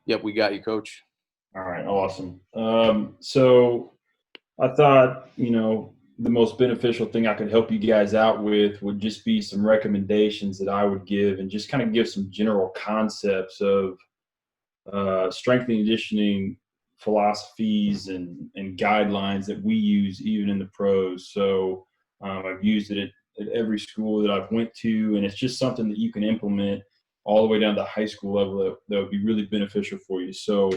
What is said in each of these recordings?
Yep, we got you, Coach. All right, awesome. So I thought, the most beneficial thing I could help you guys out with would just be some recommendations that I would give and just kind of give some general concepts of strength and conditioning philosophies and guidelines that we use even in the pros. So I've used it at every school that I've went to, and it's just something that you can implement all the way down to high school level that would be really beneficial for you. So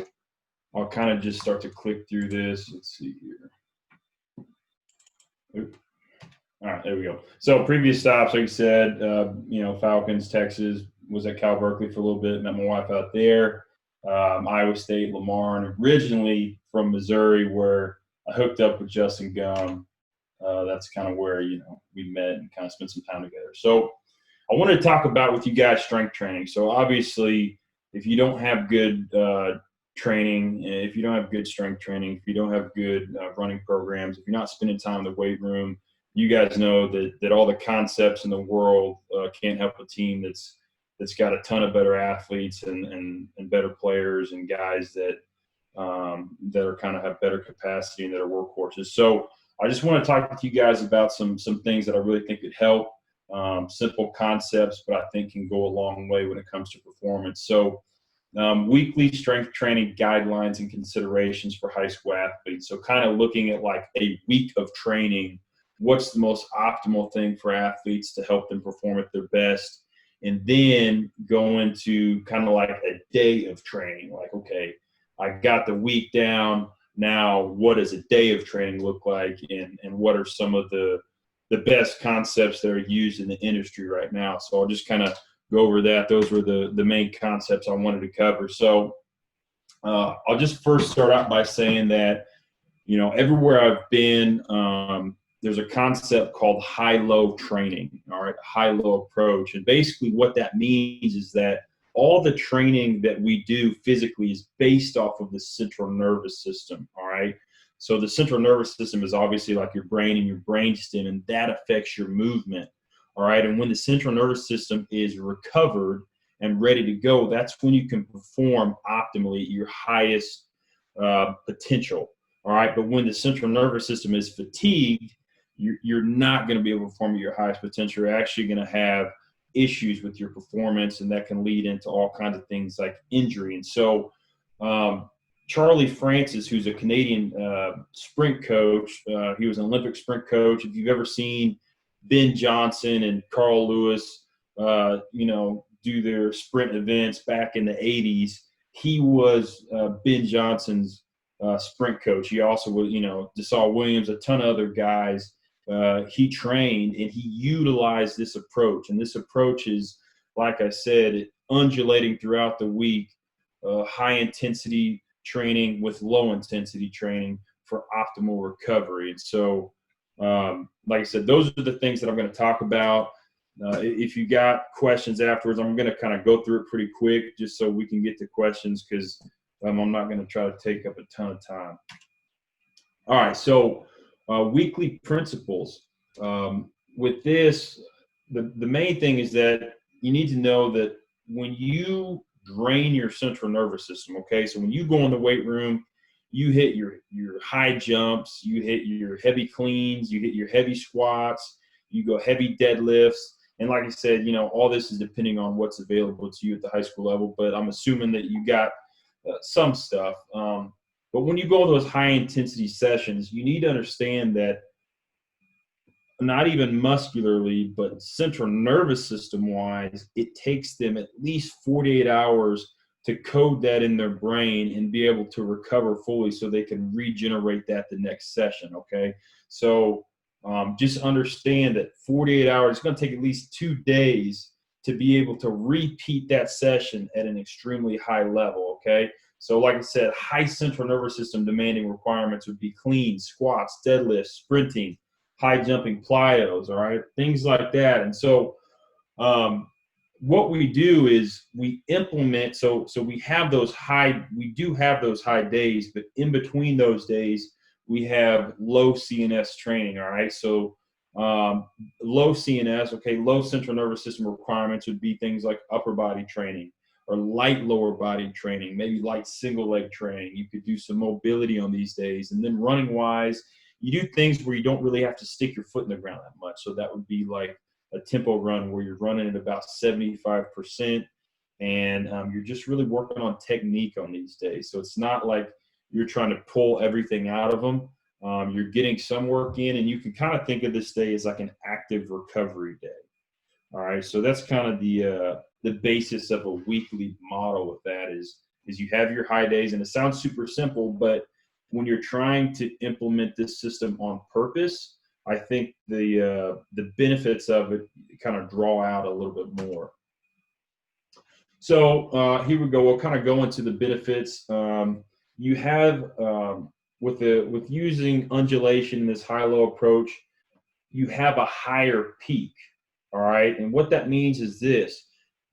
I'll kind of just start to click through this. Let's see here. Oop. All right, there we go. So previous stops, like you said, Falcons, Texas, was at Cal Berkeley for a little bit, met my wife out there. Iowa State, Lamar, and originally from Missouri, where I hooked up with Justin Gum. That's kind of where, we met and kind of spent some time together. So I wanted to talk about with you guys strength training. So obviously, if you don't have good training, if you don't have good strength training, if you don't have good running programs, if you're not spending time in the weight room, you guys know that all the concepts in the world can't help a team that's got a ton of better athletes and better players and guys that are kind of have better capacity and that are workhorses. So I just want to talk with you guys about some things that I really think could help. Simple concepts, but I think can go a long way when it comes to performance. So weekly strength training guidelines and considerations for high school athletes. So kind of looking at like a week of training, what's the most optimal thing for athletes to help them perform at their best, and then go into kind of like a day of training. Like, okay, I got the week down. Now, what does a day of training look like, and what are some of the best concepts that are used in the industry right now? So I'll just kind of go over that. Those were the main concepts I wanted to cover. So I'll just first start out by saying that, everywhere I've been, there's a concept called HiLo Training, all right, HiLo approach. And basically what that means is that all the training that we do physically is based off of the central nervous system, all right? So the central nervous system is obviously like your brain and your brainstem, and that affects your movement, all right? And when the central nervous system is recovered and ready to go, that's when you can perform optimally at your highest potential, all right? But when the central nervous system is fatigued, you're not going to be able to perform at your highest potential. You're actually going to have issues with your performance, and that can lead into all kinds of things like injury. And so Charlie Francis, who's a Canadian sprint coach, he was an Olympic sprint coach. If you've ever seen Ben Johnson and Carl Lewis, do their sprint events back in the 80s, he was Ben Johnson's sprint coach. He also was, DeSaul Williams, a ton of other guys. He trained and he utilized this approach. And this approach is, like I said, undulating throughout the week, high intensity training with low intensity training for optimal recovery. And so, like I said, those are the things that I'm going to talk about. If you got questions afterwards, I'm going to kind of go through it pretty quick just so we can get to questions, because I'm not going to try to take up a ton of time. All right, so weekly principles. With this, the main thing is that you need to know that when you drain your central nervous system, okay, so when you go in the weight room, you hit your high jumps, you hit your heavy cleans, you hit your heavy squats, you go heavy deadlifts. And like I said, all this is depending on what's available to you at the high school level, but I'm assuming that you got some stuff. But when you go to those high intensity sessions, you need to understand that not even muscularly, but central nervous system wise, it takes them at least 48 hours to code that in their brain and be able to recover fully so they can regenerate that the next session, okay? So just understand that 48 hours, it's going to take at least 2 days to be able to repeat that session at an extremely high level, okay? So like I said, high central nervous system demanding requirements would be clean, squats, deadlifts, sprinting, high jumping plyos, all right, things like that. And so what we do is we implement, so we have those we do have those high days, but in between those days, we have low CNS training, all right? So low CNS, okay, low central nervous system requirements would be things like upper body training, or light lower body training, maybe light single leg training. You could do some mobility on these days. And then running wise, you do things where you don't really have to stick your foot in the ground that much. So that would be like a tempo run where you're running at about 75%. And you're just really working on technique on these days. So it's not like you're trying to pull everything out of them. You're getting some work in, and you can kind of think of this day as like an active recovery day. All right, so that's kind of the basis of a weekly model with that is you have your high days, and it sounds super simple, but when you're trying to implement this system on purpose, I think the benefits of it kind of draw out a little bit more. So here we go. We'll kind of go into the benefits. You have with using undulation in this high-low approach, you have a higher peak. All right, and what that means is this: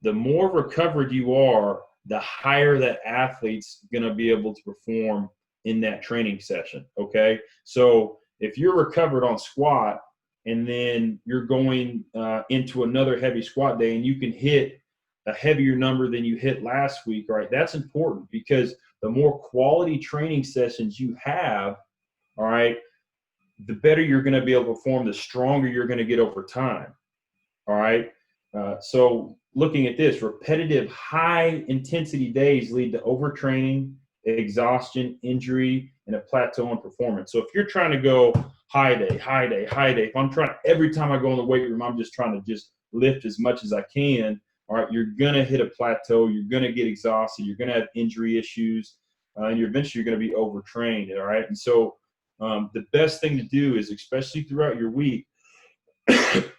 the more recovered you are, the higher that athlete's going to be able to perform in that training session. Okay, so if you're recovered on squat and then you're going into another heavy squat day and you can hit a heavier number than you hit last week, right? That's important because the more quality training sessions you have, all right, the better you're going to be able to perform, the stronger you're going to get over time. All right. So looking at this, repetitive high intensity days lead to overtraining, exhaustion, injury, and a plateau in performance. So if you're trying to go high day, if I'm trying, every time I go in the weight room, I'm just trying to just lift as much as I can. All right, you're going to hit a plateau. You're going to get exhausted. You're going to have injury issues, and eventually you're going to be overtrained. All right. And so the best thing to do is, especially throughout your week,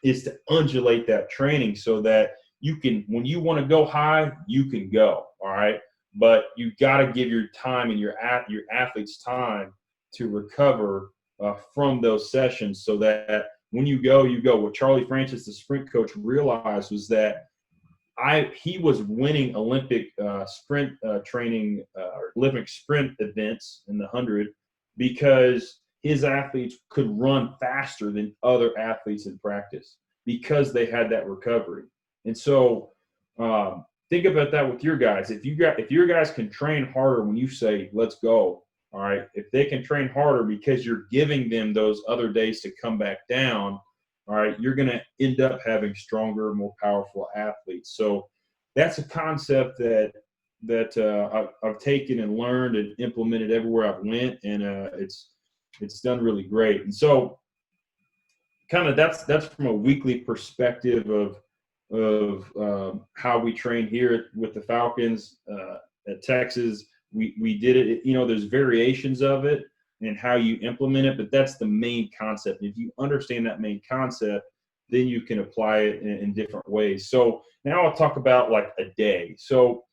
is to undulate that training so that you can, when you want to go high, you can go. All right. But you got to give your time and your athletes time to recover from those sessions so that when you go, you go. What Charlie Francis, the sprint coach, realized was that he was winning Olympic sprint training, Olympic sprint events in the 100 because his athletes could run faster than other athletes in practice because they had that recovery. And so think about that with your guys. If your guys can train harder when you say, let's go, all right, if they can train harder because you're giving them those other days to come back down, all right, you're going to end up having stronger, more powerful athletes. So that's a concept that I've taken and learned and implemented everywhere I've went, and it's done really great. And so kind of that's from a weekly perspective of how we train here with the Falcons at Texas. We did it, there's variations of it and how you implement it, but that's the main concept. If you understand that main concept, then you can apply it in different ways. So now I'll talk about like a day. So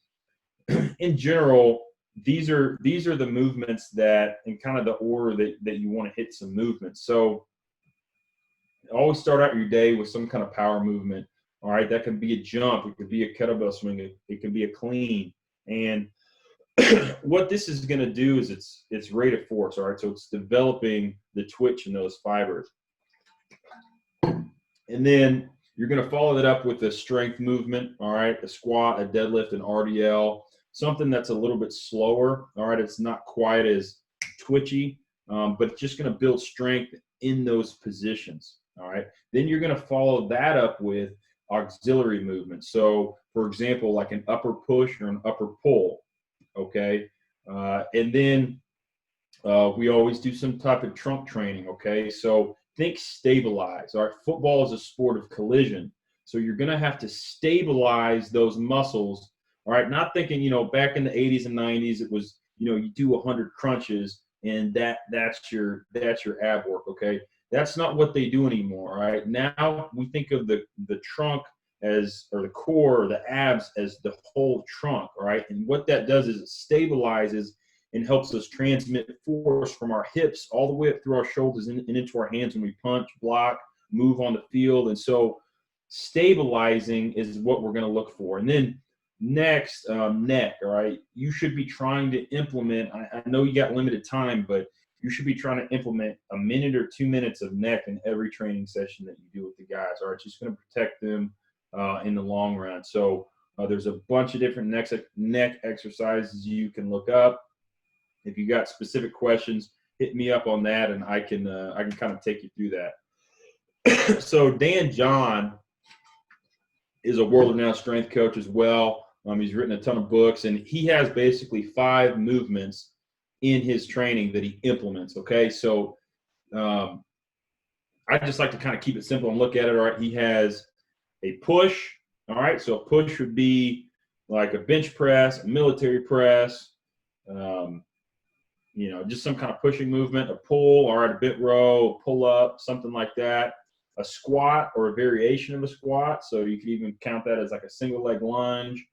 in general, these are the movements that, in kind of the order that you want to hit some movements. So always start out your day with some kind of power movement. All right, that could be a jump, it could be a kettlebell swing, it could be a clean. And what this is going to do is it's rate of force. All right, so it's developing the twitch in those fibers. And then you're going to follow that up with a strength movement. All right, a squat, a deadlift, an RDL, something that's a little bit slower. All right, it's not quite as twitchy, but it's just going to build strength in those positions. All right, then you're going to follow that up with auxiliary movement. So, for example, like an upper push or an upper pull. Okay, and then we always do some type of trunk training. Okay, so think stabilize. All right, football is a sport of collision, so you're going to have to stabilize those muscles. All right, not thinking, back in the 80s and 90s, it was, you do 100 crunches and that's your ab work. Okay, that's not what they do anymore. All right, now we think of the trunk as, or the core, or the abs as the whole trunk. All right, and what that does is it stabilizes and helps us transmit force from our hips all the way up through our shoulders and into our hands when we punch, block, move on the field. And so stabilizing is what we're going to look for. And then next, neck. All right, you should be trying to implement, I know you got limited time, but you should be trying to implement a minute or 2 minutes of neck in every training session that you do with the guys. All right, it's just going to protect them in the long run. So There's a bunch of different neck exercises you can look up. If you got specific questions, hit me up on that, and I can kind of take you through that. So Dan John is a world-renowned strength coach as well. He's written a ton of books, and he has basically 5 movements in his training that he implements. Okay, so I just like to kind of keep it simple and look at it. All right, he has a push. All right, so a push would be like a bench press, a military press, just some kind of pushing movement. A pull, all right, a bent row, a pull up, something like that. A squat or a variation of a squat, so you can even count that as like a single leg lunge.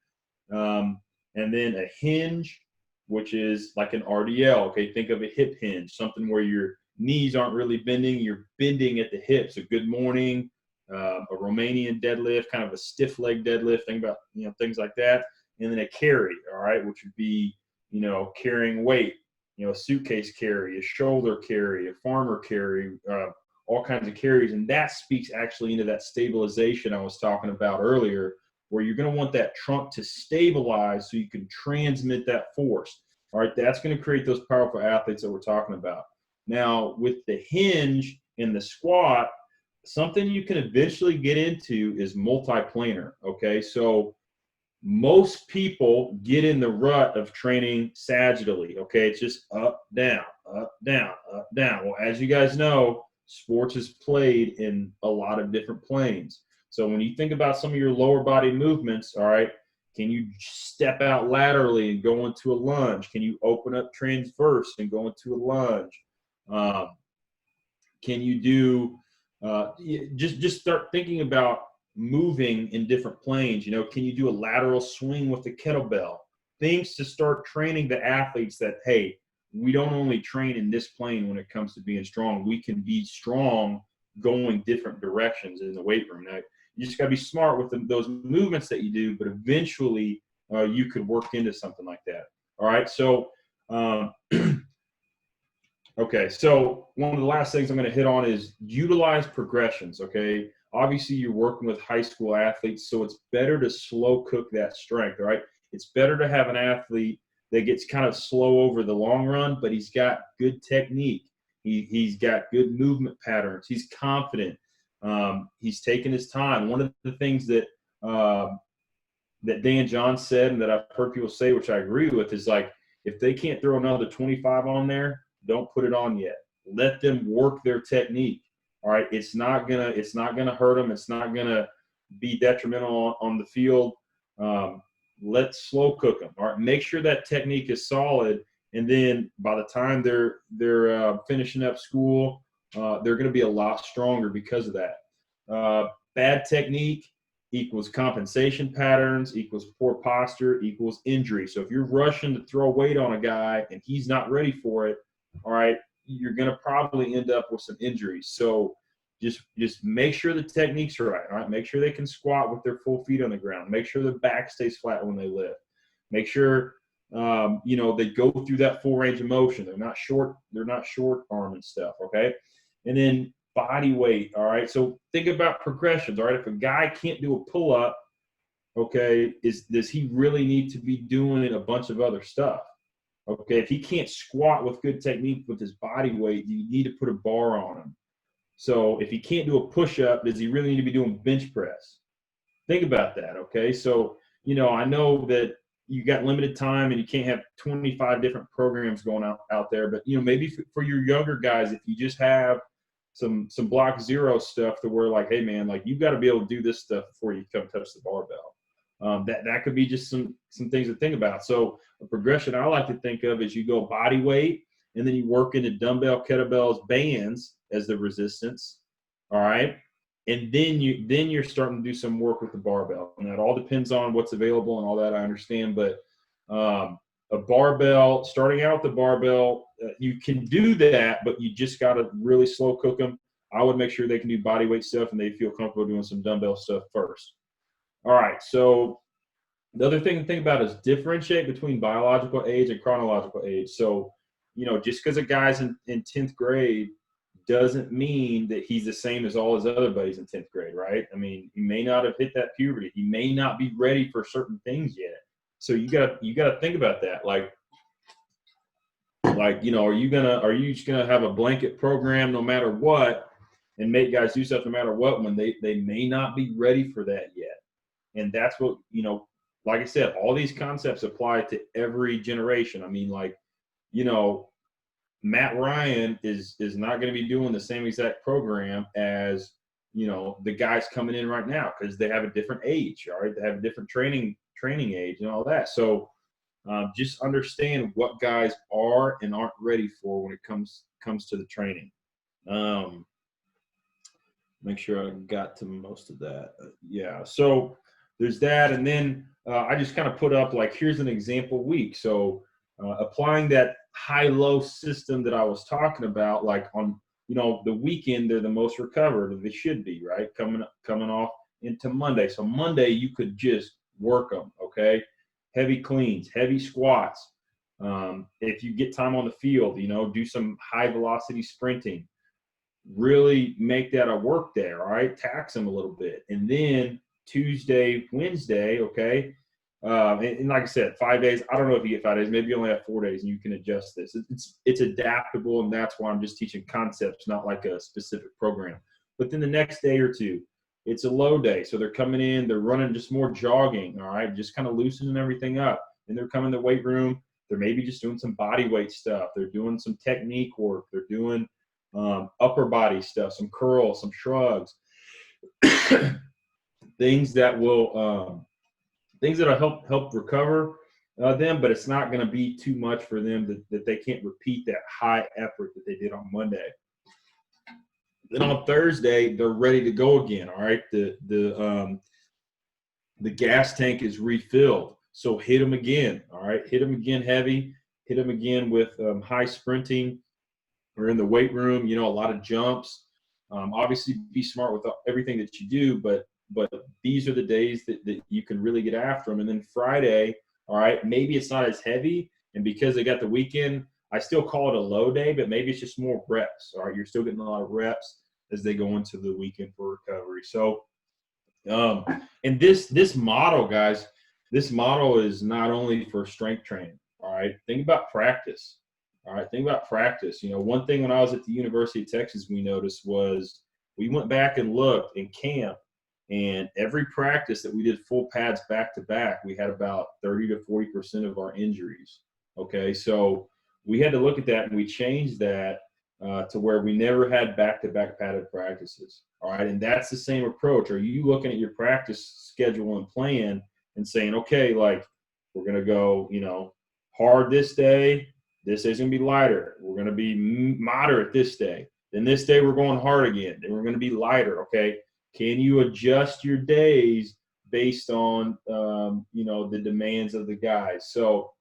And then a hinge, which is like an RDL. Okay, think of a hip hinge, something where your knees aren't really bending, you're bending at the hips. A good morning, a Romanian deadlift, kind of a stiff leg deadlift. Think about things like that. And then a carry, all right, which would be carrying weight, a suitcase carry, a shoulder carry, a farmer carry, all kinds of carries. And that speaks actually into that stabilization I was talking about earlier, where you're going to want that trunk to stabilize so you can transmit that force. All right, that's going to create those powerful athletes that we're talking about. Now, with the hinge and the squat, something you can eventually get into is multiplanar. Okay, so most people get in the rut of training sagittally. Okay, it's just up, down, up, down, up, down. Well, as you guys know, sports is played in a lot of different planes. So when you think about some of your lower body movements, all right, can you step out laterally and go into a lunge? Can you open up transverse and go into a lunge? Can you do just start thinking about moving in different planes? Can you do a lateral swing with the kettlebell? Things to start training the athletes that, hey, we don't only train in this plane when it comes to being strong. We can be strong going different directions in the weight room. Now, you just got to be smart with those movements that you do, but eventually you could work into something like that. All right, so okay, so one of the last things I'm going to hit on is utilize progressions, okay? Obviously, you're working with high school athletes, so it's better to slow cook that strength, all right? It's better to have an athlete that gets kind of slow over the long run, but he's got good technique. He's got good movement patterns. He's confident. He's taking his time. One of the things that that Dan John said, and that I've heard people say, which I agree with, is like, if they can't throw another 25 on there, don't put it on yet. Let them work their technique. All right, it's not gonna hurt them. It's not gonna be detrimental on the field. Let's slow cook them. All right, make sure that technique is solid, and then by the time they're finishing up school, they're going to be a lot stronger because of that. Bad technique equals compensation patterns, equals poor posture, equals injury. So if you're rushing to throw weight on a guy and he's not ready for it, all right, you're going to probably end up with some injuries. So just make sure the techniques are right. All right, make sure they can squat with their full feet on the ground. Make sure their back stays flat when they lift. Make sure they go through that full range of motion. They're not short arm and stuff. Okay, and then body weight. All right, so think about progressions. All right, if a guy can't do a pull up, okay, does he really need to be doing a bunch of other stuff? Okay, if he can't squat with good technique with his body weight, you need to put a bar on him. So if he can't do a push-up, does he really need to be doing bench press? Think about that, okay? So, I know that you got limited time and you can't have 25 different programs going out there, but, maybe for your younger guys, if you just have some block zero stuff to where like, hey, man, like, you've got to be able to do this stuff before you come touch the barbell. That could be just some things to think about. So a progression I like to think of is you go body weight, and then you work into dumbbell, kettlebells, bands as the resistance, all right? And then you're starting to do some work with the barbell. And that all depends on what's available and all that, I understand. But a barbell, starting out with the barbell, you can do that, but you just got to really slow cook them. I would make sure they can do body weight stuff and they feel comfortable doing some dumbbell stuff first. All right, so the other thing to think about is differentiate between biological age and chronological age. So, just because a guy's in 10th grade doesn't mean that he's the same as all his other buddies in 10th grade, right? I mean, he may not have hit that puberty. He may not be ready for certain things yet. So you gotta think about that. Like, you know, are you just gonna have a blanket program no matter what and make guys do stuff no matter what when they may not be ready for that yet? And that's what, you know, like I said, all these concepts apply to every generation. I mean, like, you know, Matt Ryan is not going to be doing the same exact program as, you know, the guys coming in right now, because they have a different age, all right? They have a different training age and all that. So just understand what guys are and aren't ready for when it comes to the training. Make sure I got to most of that. Yeah, so there's that. And then I just kind of put up, like, here's an example week. So applying that high-low system that I was talking about, like on, you know, the weekend, they're the most recovered. They should be, right? Coming off into Monday. So Monday, you could just work them, okay? Heavy cleans, heavy squats. If you get time on the field, you know, do some high-velocity sprinting. Really make that a work day, all right? Tax them a little bit. And then Tuesday, Wednesday, okay? And like I said, 5 days. I don't know if you get 5 days. Maybe you only have 4 days, and you can adjust this. It's adaptable, and that's why I'm just teaching concepts, not like a specific program. But then the next day or two, it's a low day. So they're coming in, they're running just more jogging, all right? Just kind of loosening everything up. And they're coming to the weight room. They're maybe just doing some body weight stuff. They're doing some technique work. They're doing upper body stuff, some curls, some shrugs, things that will help recover them, but it's not going to be too much for them that they can't repeat that high effort that they did on Monday. Then on Thursday, they're ready to go again. All right, the gas tank is refilled, so hit them again. All right, hit them again heavy. Hit them again with high sprinting. We're in the weight room, you know, a lot of jumps. Obviously, be smart with everything that you do, but these are the days that you can really get after them. And then Friday, all right, maybe it's not as heavy, and because they got the weekend, I still call it a low day, but maybe it's just more reps. All right, you're still getting a lot of reps as they go into the weekend for recovery. So, and this model, guys, this model is not only for strength training. All right, think about practice. All right, think about practice. You know, one thing when I was at the University of Texas, we noticed was we went back and looked in camp, and every practice that we did full pads back to back, we had about 30 to 40% of our injuries. Okay, so we had to look at that, and we changed that to where we never had back-to-back padded practices. All right, and that's the same approach. Are you looking at your practice schedule and plan and saying, okay, like, we're going to go, you know, hard this day. This day's going to be lighter. We're going to be moderate this day. Then this day we're going hard again. Then we're going to be lighter, okay? Can you adjust your days based on, you know, the demands of the guys? So,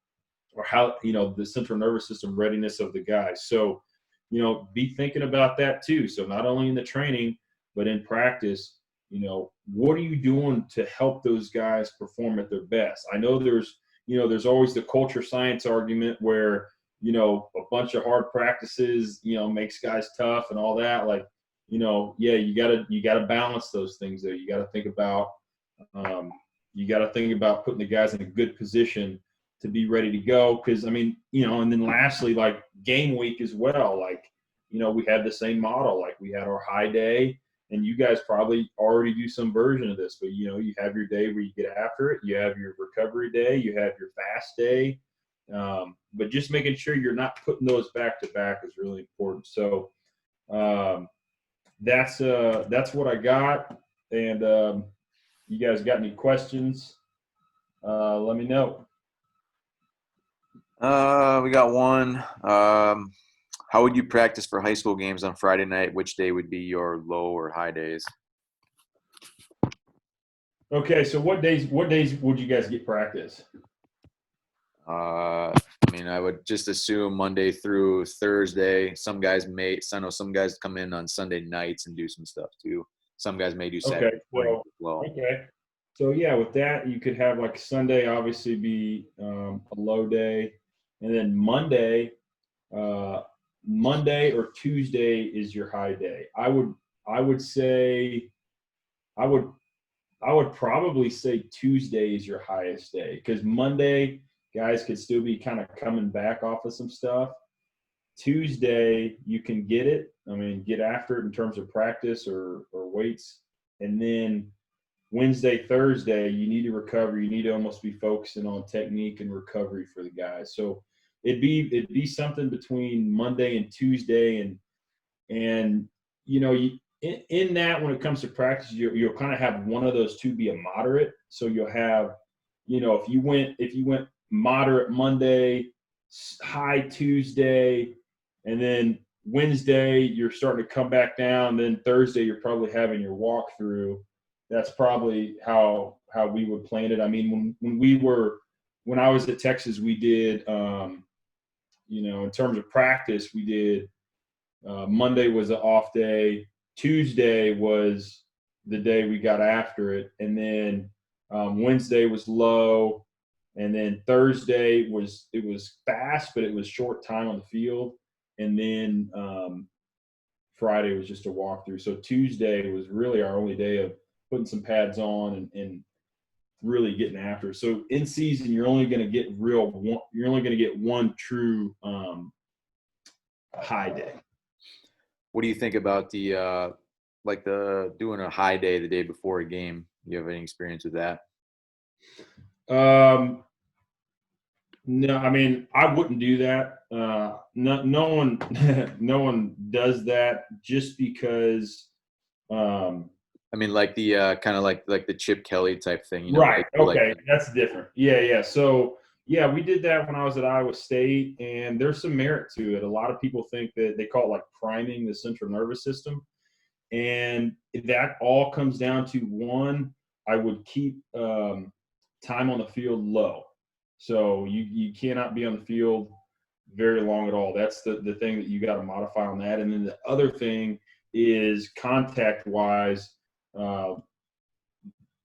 or how, you know, the central nervous system readiness of the guys. So, you know, be thinking about that too. So not only in the training, but in practice, you know, what are you doing to help those guys perform at their best? I know there's always the culture science argument where, you know, a bunch of hard practices, you know, makes guys tough and all that. Like, you know, yeah, you gotta balance those things there. You gotta think about putting the guys in a good position to be ready to go. Cause I mean, you know, and then lastly, like game week as well. Like, you know, we had the same model. Like we had our high day, and you guys probably already do some version of this, but you know, you have your day where you get after it. You have your recovery day, you have your fast day. But just making sure you're not putting those back to back is really important. So that's what I got. And you guys got any questions? Let me know. We got one. How would you practice for high school games on Friday night? Which day would be your low or high days? Okay, so what days would you guys get practice? I mean, I would just assume Monday through Thursday. Some guys I know some guys come in on Sunday nights and do some stuff too. Some guys may do Saturday as well. Okay. So yeah, with that, you could have like Sunday obviously be a low day, and then Monday Monday or Tuesday is your high day. I would probably say Tuesday is your highest day, because Monday guys could still be kind of coming back off of some stuff. Tuesday you can get it. I mean, get after it in terms of practice or weights, and then Wednesday, Thursday, you need to recover. You need to almost be focusing on technique and recovery for the guys. So it'd be something between Monday and Tuesday, and you know, in that, when it comes to practice, you'll kind of have one of those two be a moderate. So you'll have, you know, if you went moderate Monday, high Tuesday, and then Wednesday you're starting to come back down. Then Thursday you're probably having your walkthrough. That's probably how we would plan it. I mean, when I was at Texas, we did, you know, in terms of practice, we did Monday was an off day. Tuesday was the day we got after it, and then Wednesday was low, and then Thursday was fast, but it was short time on the field, and then Friday was just a walkthrough. So Tuesday was really our only day of putting some pads on and really getting after it. So in season, you're only going to get one true high day. What do you think about the doing a high day the day before a game? Do you have any experience with that? No, I mean, I wouldn't do that. No one does that, just because. I mean, like the kind of like the Chip Kelly type thing, you know? Right. Okay, that's different. Yeah. So yeah, we did that when I was at Iowa State, and there's some merit to it. A lot of people think that they call it like priming the central nervous system, and that all comes down to, one, I would keep time on the field low. So you cannot be on the field very long at all. That's the thing that you got to modify on that. And then the other thing is contact-wise,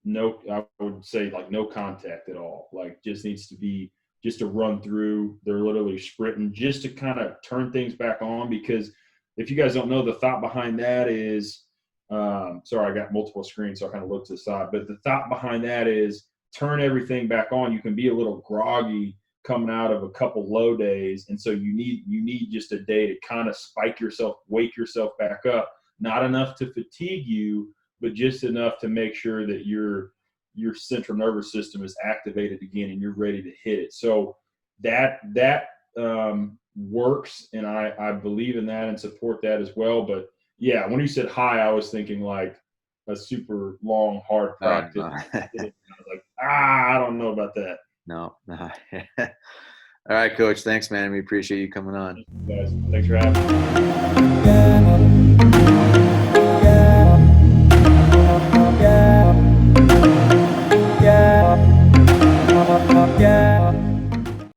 no, I would say like no contact at all. Like just needs to be just a run through. They're literally sprinting just to kind of turn things back on, because if you guys don't know, the thought behind that is, sorry, I got multiple screens, so I kind of look to the side, but the thought behind that is turn everything back on. You can be a little groggy coming out of a couple low days, and so you need just a day to kind of spike yourself, wake yourself back up. Not enough to fatigue you, but just enough to make sure that your central nervous system is activated again and you're ready to hit it. So that works, and I believe in that and support that as well. But yeah, when you said high, I was thinking like a super long, hard practice. No. I was like, I don't know about that. No. All right, Coach. Thanks, man. We appreciate you coming on. Guys, thanks for having me.